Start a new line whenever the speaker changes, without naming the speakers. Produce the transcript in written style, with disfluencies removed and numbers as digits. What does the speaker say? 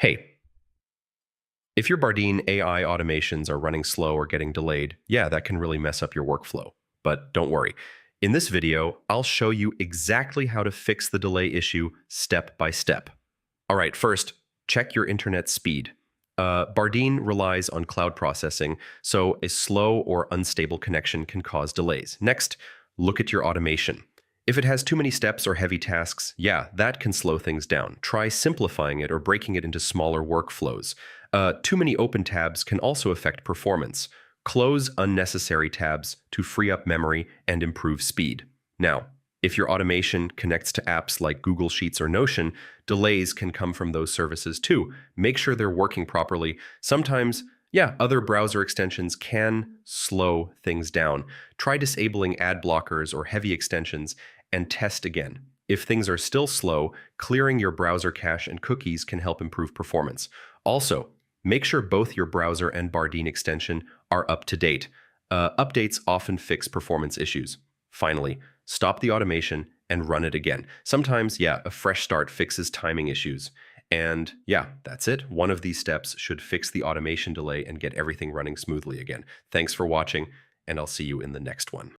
Hey, if your Bardeen AI automations are running slow or getting delayed, yeah, that can really mess up your workflow. But don't worry. In this video, I'll show you exactly how to fix the delay issue step by step. All right, first, check your internet speed. Bardeen relies on cloud processing, so a slow or unstable connection can cause delays. Next, look at your automation. If it has too many steps or heavy tasks, yeah, that can slow things down. Try simplifying it or breaking it into smaller workflows. Too many open tabs can also affect performance. Close unnecessary tabs to free up memory and improve speed. Now, if your automation connects to apps like Google Sheets or Notion, delays can come from those services too. Make sure they're working properly. Sometimes, yeah, other browser extensions can slow things down. Try disabling ad blockers or heavy extensions and test again. If things are still slow, clearing your browser cache and cookies can help improve performance. Also, make sure both your browser and Bardeen extension are up to date. Updates often fix performance issues. Finally, stop the automation and run it again. Sometimes, yeah, a fresh start fixes timing issues. And yeah, that's it. One of these steps should fix the automation delay and get everything running smoothly again. Thanks for watching, and I'll see you in the next one.